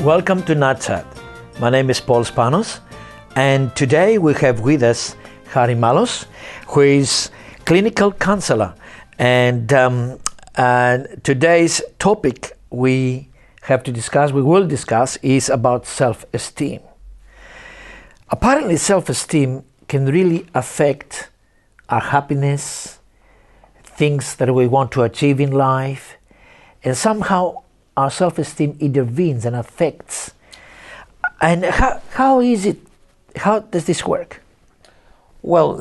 Welcome to NatChat. My name is Paul Spanos, and today we have with us Harry Malos, who is clinical counselor. And today's topic we will discuss is about self-esteem. Apparently, self-esteem can really affect our happiness, things that we want to achieve in life, and somehow our self-esteem intervenes and affects. And how does this work? Well,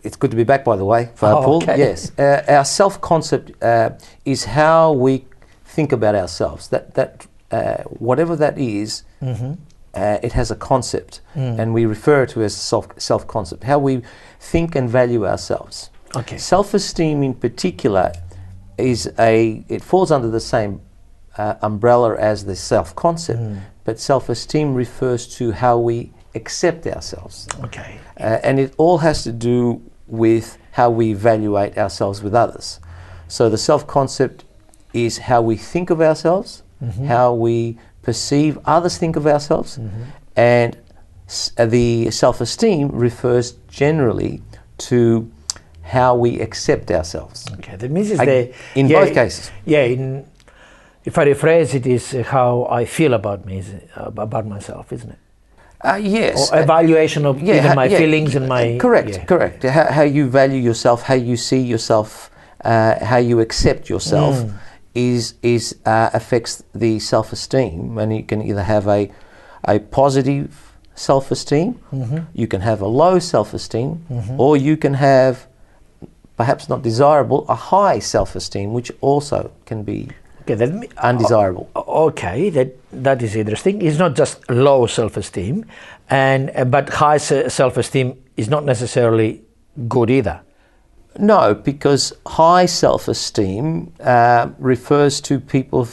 it's good to be back, by the way, Paul. Okay. Yes, our self-concept is how we think about ourselves. That whatever that is, it has a concept, and we refer to it as self-concept. How we think and value ourselves. Okay. Self-esteem, in particular, it falls under the same umbrella as the self-concept, but self-esteem refers to how we accept ourselves. Okay. And it all has to do with how we evaluate ourselves with others. So the self-concept is how we think of ourselves, how we perceive others think of ourselves, and the self-esteem refers generally to how we accept ourselves. Okay, that means in both cases. Yeah, if I rephrase it, is how I feel about myself, isn't it? Yes. Or evaluation of even my feelings and my... Correct. How you value yourself, how you see yourself, how you accept yourself affects the self-esteem. And you can either have a positive self-esteem, you can have a low self-esteem, or you can have, perhaps not desirable, a high self-esteem, which also can be undesirable. Okay, that is interesting. It's not just low self-esteem, but high self-esteem is not necessarily good either. No, because high self-esteem refers to people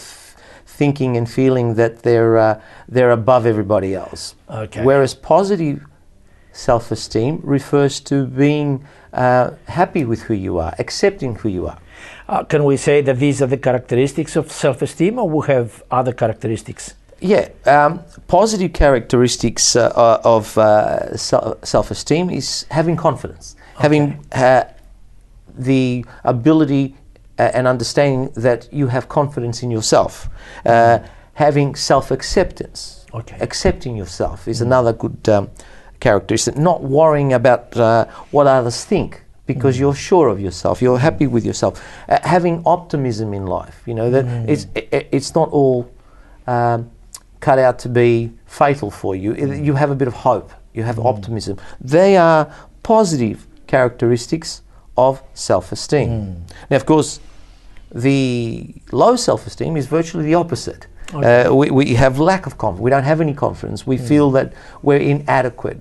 thinking and feeling that they're above everybody else. Okay. Whereas positive self-esteem refers to being happy with who you are, accepting who you are. Can we say that these are the characteristics of self-esteem, or we have other characteristics? Yeah, positive characteristics of self-esteem is having confidence, having the ability and understanding that you have confidence in yourself, having self-acceptance. Okay. Accepting yourself is another good characteristic. Not worrying about what others think, because you're sure of yourself, you're happy with yourself. Having optimism in life, that it's not all cut out to be fatal for you. You have a bit of hope, you have optimism. They are positive characteristics of self-esteem. Now, of course, the low self-esteem is virtually the opposite. Okay. We have lack of confidence. We don't have any confidence. We feel that we're inadequate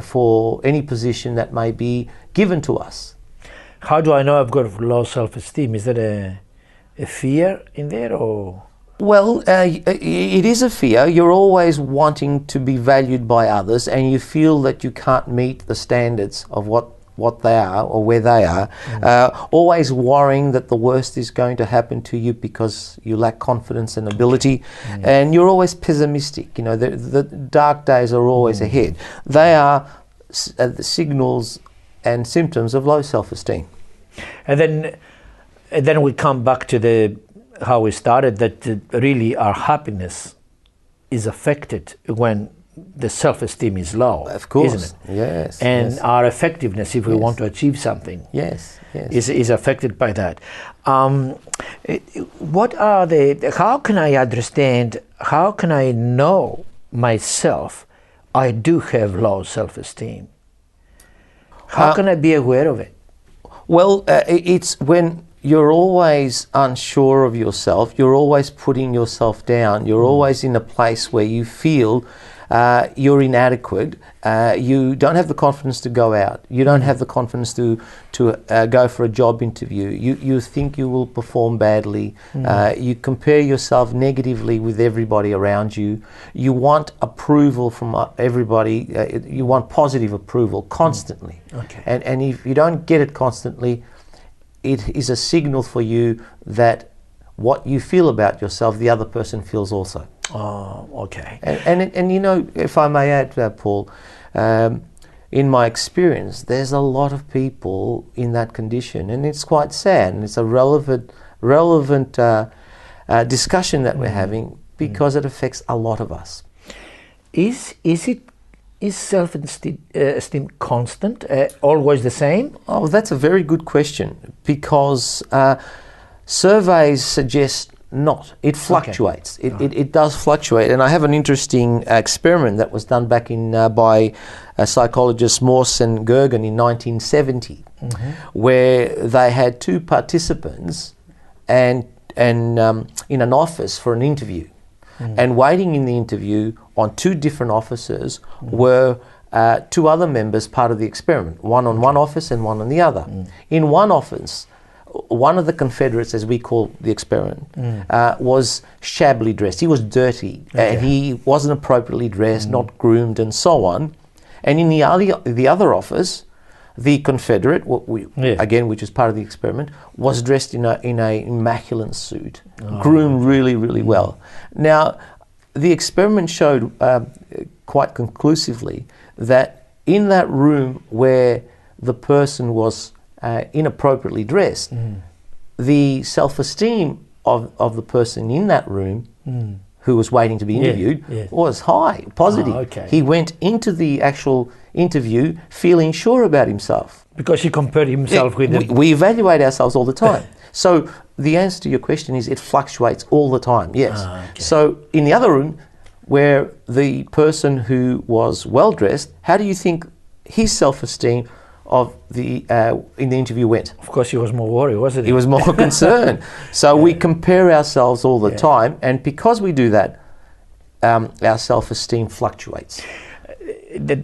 for any position that may be given to us. How do I know I've got low self-esteem? Is that a fear in there, or? Well, it is a fear. You're always wanting to be valued by others, and you feel that you can't meet the standards of what they are or where they are. Always worrying that the worst is going to happen to you because you lack confidence and ability, and you're always pessimistic. The dark days are always ahead. They are the signals and symptoms of low self-esteem. And then we come back to how we started, that really our happiness is affected when the self-esteem is low. Of course, isn't it? Yes. And our effectiveness, if we want to achieve something, is affected by that. How can I understand? How can I know myself? I do have low self-esteem. How can I be aware of it? Well, it's when you're always unsure of yourself. You're always putting yourself down. You're always in a place where you feel you're inadequate. You don't have the confidence to go out. You don't have the confidence to go for a job interview. You think you will perform badly. You compare yourself negatively with everybody around you. You want approval from everybody. You want positive approval constantly. Okay. And if you don't get it constantly, it is a signal for you that what you feel about yourself, the other person feels also. Oh, okay. And you know, if I may add, Paul, in my experience, there's a lot of people in that condition, and it's quite sad, and it's a relevant discussion that we're having, because it affects a lot of us. Is self-esteem constant, always the same? Oh, that's a very good question, because surveys suggest not. It fluctuates. Okay. It does fluctuate. And I have an interesting experiment that was done back in by psychologists Morse and Gergen in 1970, where they had two participants and in an office for an interview. And waiting in the interview on two different offices were two other members part of the experiment, one on one office and one on the other. In one office, one of the Confederates, as we call the experiment, was shabbily dressed. He was dirty, and he wasn't appropriately dressed, not groomed, and so on. And in the other office, the Confederate, again, which is part of the experiment, was dressed in a immaculate suit, groomed really, really well. Now, the experiment showed quite conclusively that in that room where the person was inappropriately dressed, the self-esteem of the person in that room who was waiting to be interviewed was high, positive. He went into the actual interview feeling sure about himself. Because he compared himself with them. We evaluate ourselves all the time. So the answer to your question is it fluctuates all the time, yes. So in the other room, where the person who was well-dressed, how do you think his self-esteem of the in the interview went? Of course, he was more worried, wasn't he? He was more concerned. So we compare ourselves all the time, and because we do that, our self-esteem fluctuates.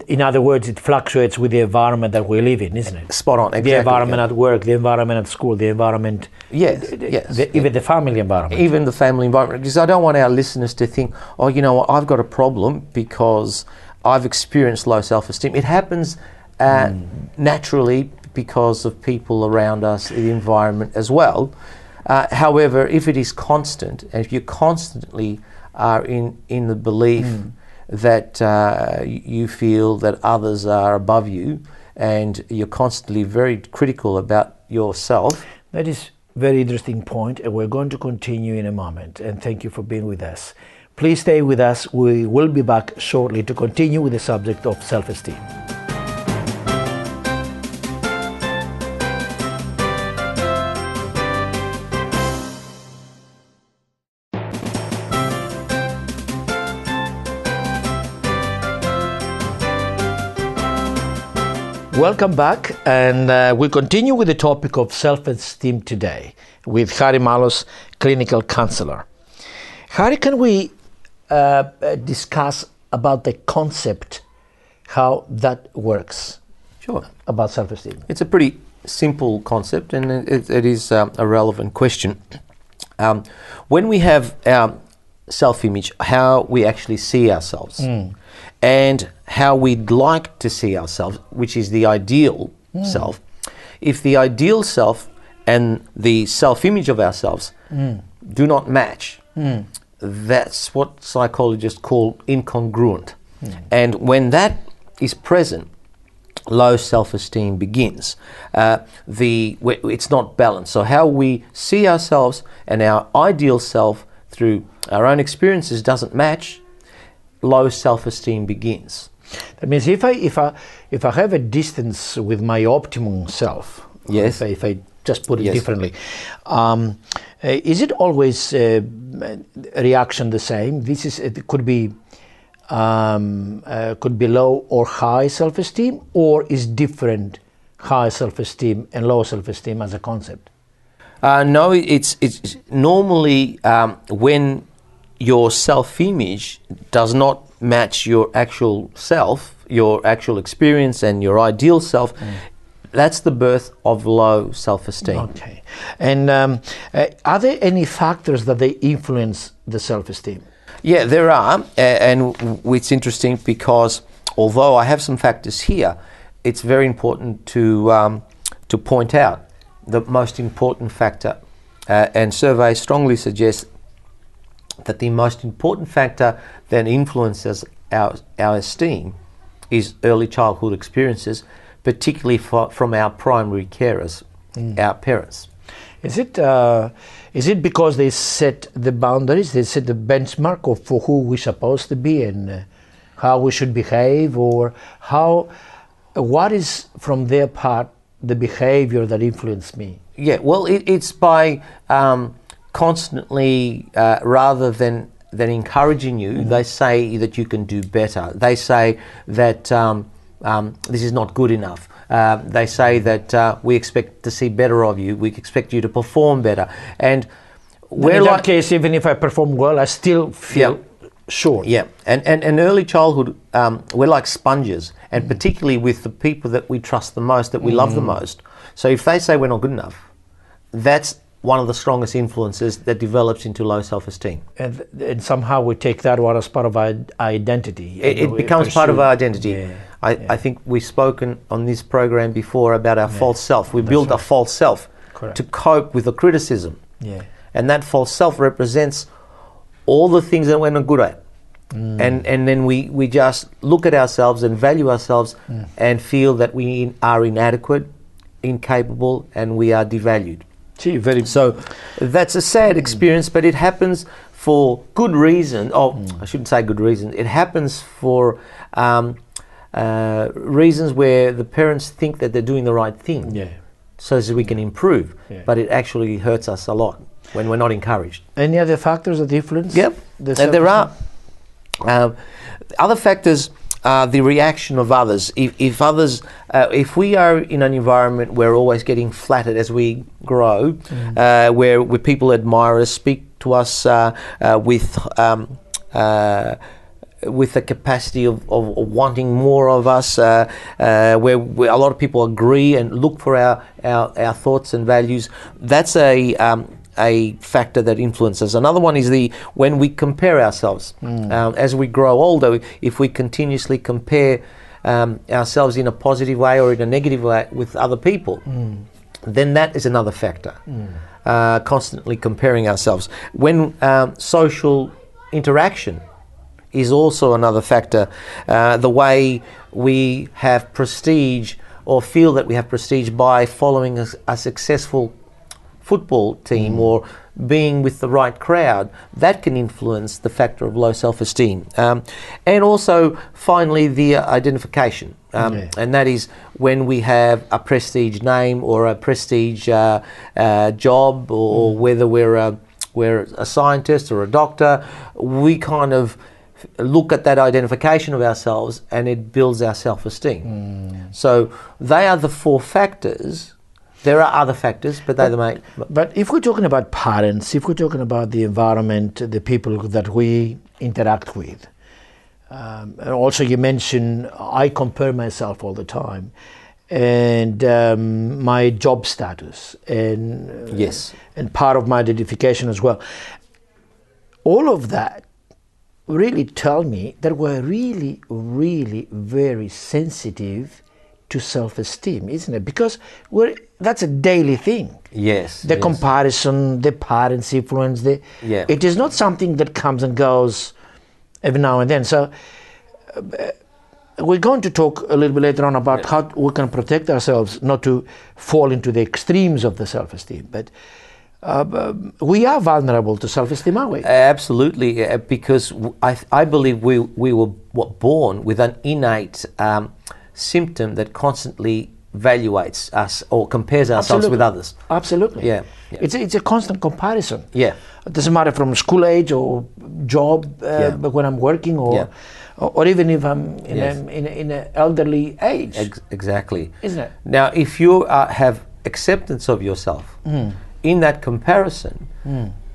In other words, it fluctuates with the environment that we live in, isn't it? Spot on, exactly. The environment at work, the environment at school, the environment... Even the family environment. Even the family environment. Because I don't want our listeners to think, oh, you know what, I've got a problem because I've experienced low self-esteem. It happens naturally because of people around us, the environment as well. However, if it is constant, and if you constantly are in the belief that you feel that others are above you, and you're constantly very critical about yourself. That is a very interesting point, and we're going to continue in a moment. And thank you for being with us. Please stay with us. We will be back shortly to continue with the subject of self-esteem. Welcome back, and we'll continue with the topic of self-esteem today with Harry Malos, clinical counselor. Harry, can we discuss about the concept, how that works? Sure. About self-esteem. It's a pretty simple concept, and it is a relevant question. When we have our self-image, how we actually see ourselves, and how we'd like to see ourselves, which is the ideal self. If the ideal self and the self-image of ourselves do not match, that's what psychologists call incongruent. And when that is present, low self-esteem begins. It's not balanced. So how we see ourselves and our ideal self through our own experiences doesn't match, low self-esteem begins. That means if I have a distance with my optimum self, yes. If I just put it differently, is it always reaction the same? It could be low or high self-esteem, or is different high self-esteem and low self-esteem as a concept? No, it's normally when your self-image does not match your actual self, your actual experience and your ideal self, that's the birth of low self-esteem. Okay. And are there any factors that they influence the self-esteem? Yeah, there are, and it's interesting because although I have some factors here, it's very important to point out the most important factor, and surveys strongly suggest that the most important factor that influences our esteem is early childhood experiences, particularly from our primary carers, our parents. Is it because they set the boundaries, they set the benchmark for who we're supposed to be and how we should behave, or what is from their part the behavior that influenced me? Yeah, well, it's by constantly, rather than encouraging you, they say that you can do better. They say that this is not good enough. They say that we expect to see better of you. We expect you to perform better. And in that case, even if I perform well, I still feel short. Yeah, and early childhood, we're like sponges, and particularly with the people that we trust the most, that we love the most. So if they say we're not good enough, that's one of the strongest influences that develops into low self-esteem. And somehow we take that one as part of our identity. It becomes part of our identity. Yeah. I think we've spoken on this program before about our false self. We build a false self to cope with the criticism. Yeah. And that false self represents all the things that we're not good at. And then we just look at ourselves and value ourselves and feel that we are inadequate, incapable, and we are devalued. So that's a sad experience, but it happens for good reason. I shouldn't say good reason. It happens for reasons where the parents think that they're doing the right thing, so that we can improve. But it actually hurts us a lot when we're not encouraged. Any other factors that influence? Yep, and there are other factors. The reaction of others. If we are in an environment where we're always getting flattered as we grow, where people admire us, speak to us with the capacity of wanting more of us, where a lot of people agree and look for our thoughts and values, that's a factor that influences. Another one is when we compare ourselves. As we grow older, if we continuously compare ourselves in a positive way or in a negative way with other people, then that is another factor. Constantly comparing ourselves. When social interaction is also another factor. The way we have prestige or feel that we have prestige by following a successful football team or being with the right crowd, that can influence the factor of low self-esteem. And also, finally, the identification. And that is when we have a prestige name or a prestige job, or whether we're a scientist or a doctor, we kind of look at that identification of ourselves and it builds our self-esteem. So they are the four factors. There are other factors, but they're the main. But if we're talking about parents, if we're talking about the environment, the people that we interact with, and also you mentioned I compare myself all the time, and my job status, and and part of my identification as well. All of that really tell me that we're really, really very sensitive to self-esteem, isn't it? Because that's a daily thing. Yes. The comparison, the parents' influence, it is not something that comes and goes every now and then. So we're going to talk a little bit later on about how we can protect ourselves not to fall into the extremes of the self-esteem. But we are vulnerable to self-esteem, aren't we? Absolutely, because I believe we were born with an innate symptom that constantly evaluates us or compares ourselves with others. Absolutely. Yeah. It's a constant comparison. Yeah. It doesn't matter from school age or job, but when I'm working or even if I'm in an elderly age. Exactly. Isn't it? Now, if you have acceptance of yourself in that comparison,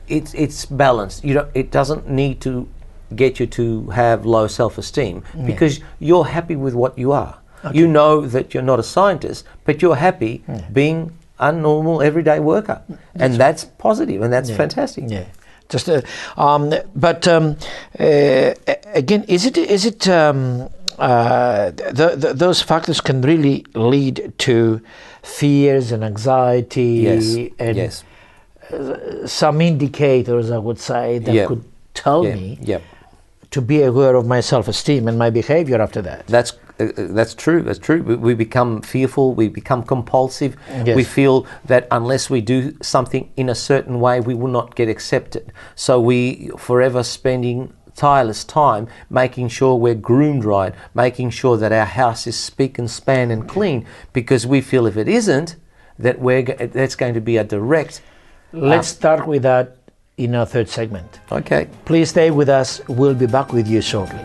it's balanced. It doesn't need to get you to have low self-esteem because you're happy with what you are. Okay. You know that you're not a scientist, but you're happy being a normal everyday worker, and that's positive, and that's fantastic. Yeah, just again, is it those factors can really lead to fears and anxiety and some indicators, I would say, that could tell Yeah. me Yep. to be aware of my self-esteem and my behavior after that. That's true. That's true. We become fearful. We become compulsive. Yes. We feel that unless we do something in a certain way, we will not get accepted. So we forever spending tireless time making sure we're groomed right, making sure that our house is spick and span and clean, because we feel if it isn't, that that's going to be a direct. Let's start with that in our third segment. Okay. Please stay with us. We'll be back with you shortly.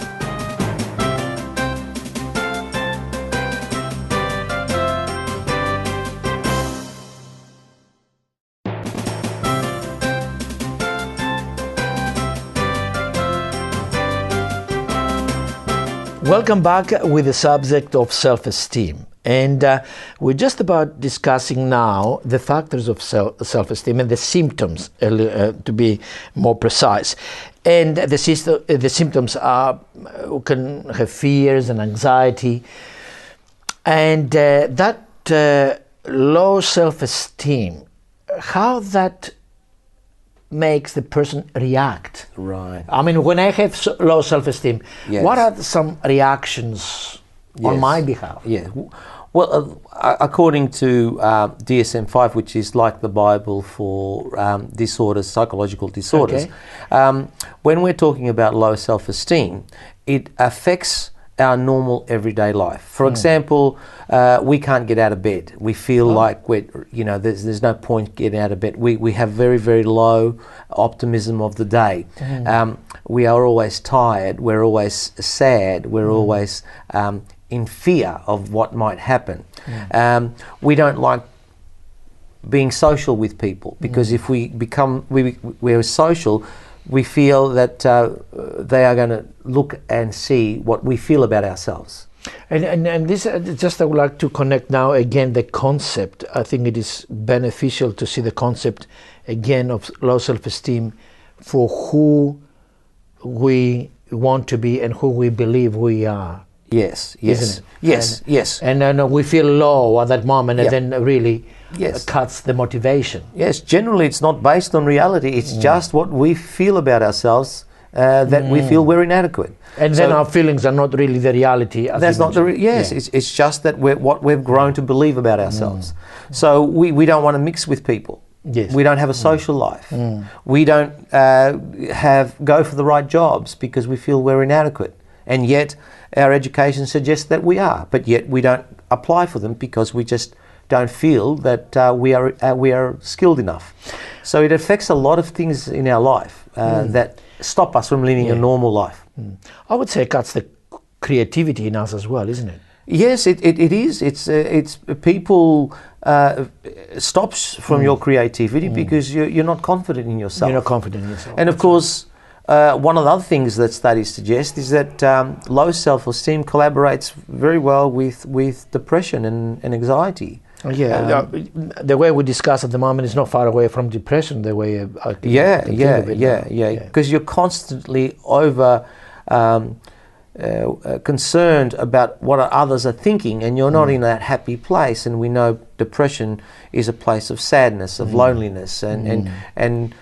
Welcome back with the subject of self-esteem. And we're just about discussing now the factors of self-esteem and the symptoms, to be more precise. And the symptoms are, can have fears and anxiety. And that low self-esteem, how that makes the person react. Right. I mean, when I have low self-esteem, Yes. what are some reactions on Yes. my behalf? Yeah. Well, according to DSM-5, which is like the Bible for disorders, psychological disorders, Okay. when we're talking about low self-esteem, it affects our normal everyday life. For example, we can't get out of bed. We feel like there's no point getting out of bed. We have very, very low optimism of the day. We are always tired. We're always sad. We're always in fear of what might happen. We don't like being social with people, because if we're social, we feel that they are going to look and see what we feel about ourselves. And this, just I would like to connect now again the concept. I think it is beneficial to see the concept again of low self-esteem for who we want to be and who we believe we are. Yes, yes, Isn't it? yes, yes. And we feel low at that moment, and Yeah. then really Yes. cuts the motivation. Yes, generally it's not based on reality. It's just what we feel about ourselves, that we feel we're inadequate. And then our feelings are not really the reality. That's not the yes. Yeah. It's just that what we've grown to believe about ourselves. So we don't want to mix with people. Yes. We don't have a social life. We don't go for the right jobs because we feel we're inadequate. And yet our education suggests that we are, but yet we don't apply for them because we just don't feel that we are skilled enough. So it affects a lot of things in our life that stop us from living a normal life. I would say it cuts the creativity in us as well, isn't it? Yes, it is. It's people stops from your creativity because you're not confident in yourself. You're not confident in yourself. And of course, one of the other things that studies suggest is that low self-esteem collaborates very well with depression and anxiety. Yeah, the way we discuss at the moment is not far away from depression. The way I think of it. Because you're constantly over concerned about what others are thinking, and you're not in that happy place. And we know depression is a place of sadness, of loneliness, and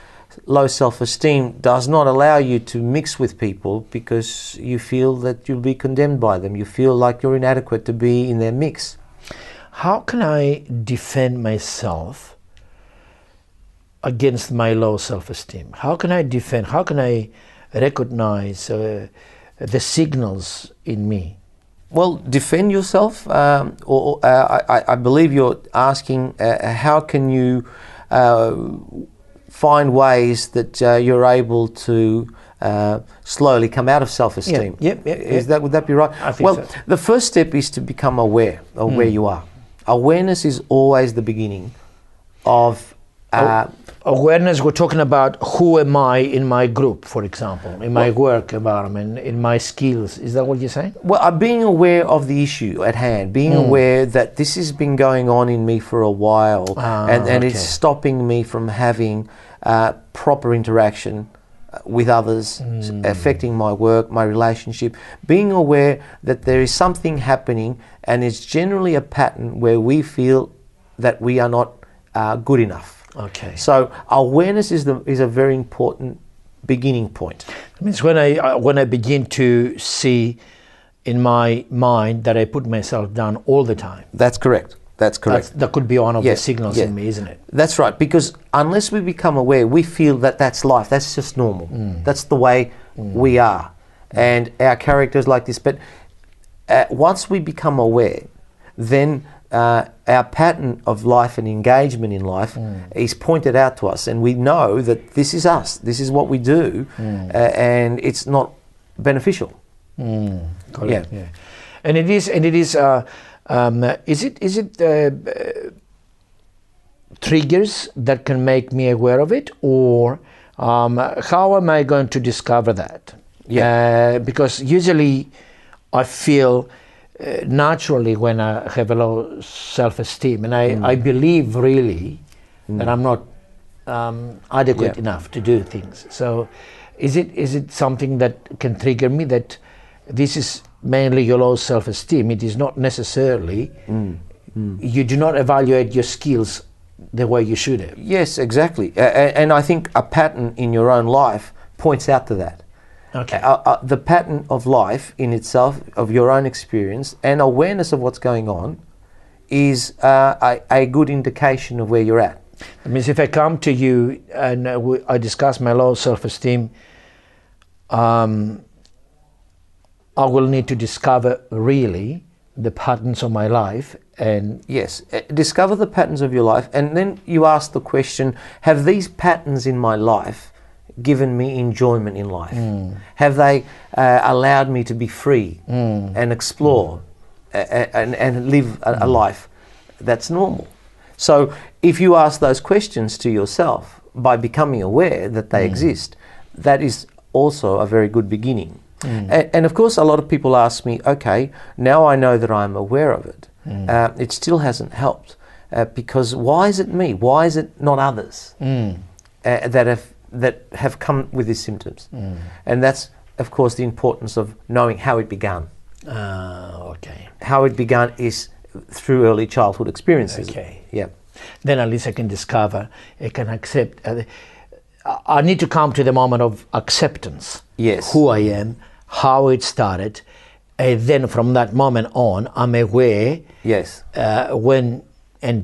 low self-esteem does not allow you to mix with people because you feel that you'll be condemned by them. You feel like you're inadequate to be in their mix. How can I defend myself against my low self-esteem? How can I recognize the signals in me? Well, defend yourself, I believe you're asking how can you find ways that you're able to slowly come out of self-esteem. Would that be right? I think so. The first step is to become aware of where you are. Awareness is always the beginning of awareness. We're talking about who am I in my group, for example, in my work environment, in my skills. Is that what you're saying? Well, being aware of the issue at hand, being aware that this has been going on in me for a while, and it's stopping me from having proper interaction with others, affecting my work, my relationship. Being aware that there is something happening, and it's generally a pattern where we feel that we are not good enough. Okay. So awareness is a very important beginning point. It means when I begin to see in my mind that I put myself down all the time. That's correct. That's correct. That could be one of the signals in me, isn't it? That's right, because unless we become aware, we feel that that's life, that's just normal. That's the way we are. And our character is like this. But once we become aware, then our pattern of life and engagement in life is pointed out to us, and we know that this is us, this is what we do, and it's not beneficial. Correct. Yeah. And it is. Is it triggers that can make me aware of it, or how am I going to discover that? Because usually I feel naturally when I have a low self-esteem, and I believe really that I'm not adequate enough to do things. So is it something that can trigger me that this is mainly your low self-esteem? It is not necessarily you do not evaluate your skills the way you should have. Yes, exactly. And I think a pattern in your own life points out to that. Okay. The pattern of life in itself, of your own experience and awareness of what's going on, is a good indication of where you're at. That means if I come to you and I discuss my low self-esteem, I will need to discover really the patterns of my life. And yes, discover the patterns of your life, and then you ask the question, have these patterns in my life given me enjoyment in life? Have they allowed me to be free and explore and live a life that's normal? So if you ask those questions to yourself by becoming aware that they exist, that is also a very good beginning. And of course, a lot of people ask me, okay, now I know that I'm aware of it. It still hasn't helped because why is it me? Why is it not others that have come with these symptoms? And that's, of course, the importance of knowing how it began. Okay. How it began is through early childhood experiences. Okay. Yeah. Then at least I can discover, I can accept. I need to come to the moment of acceptance. Yes. Who I am, how it started, and then from that moment on, I'm aware. Yes. When and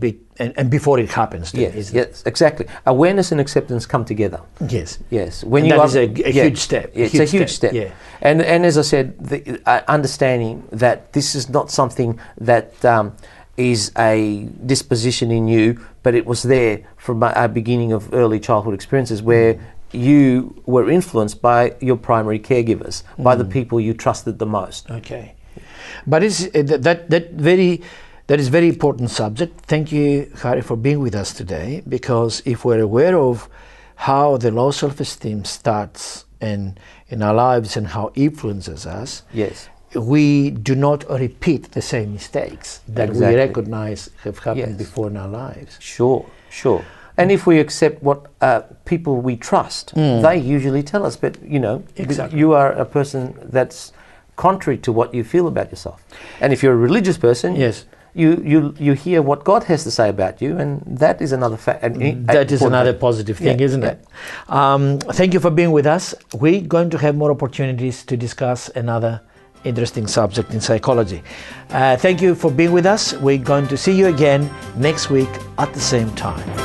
before it happens. Yes, exactly. Awareness and acceptance come together. Yes. Yes. When that is a huge step. It's a huge step. Yeah. And as I said, the understanding that this is not something that is a disposition in you, but it was there from a beginning of early childhood experiences where you were influenced by your primary caregivers, by the people you trusted the most. Okay. But that is very important subject. Thank you, Harry, for being with us today, because if we're aware of how the low self-esteem starts in our lives and how it influences us, yes, we do not repeat the same mistakes that we recognize have happened before in our lives. Sure. And if we accept what people we trust, they usually tell us, but you are a person that's contrary to what you feel about yourself. And if you're a religious person, you hear what God has to say about you, and that is another fact. That is another positive thing, isn't it? Thank you for being with us. We're going to have more opportunities to discuss another interesting subject in psychology. Thank you for being with us. We're going to see you again next week at the same time.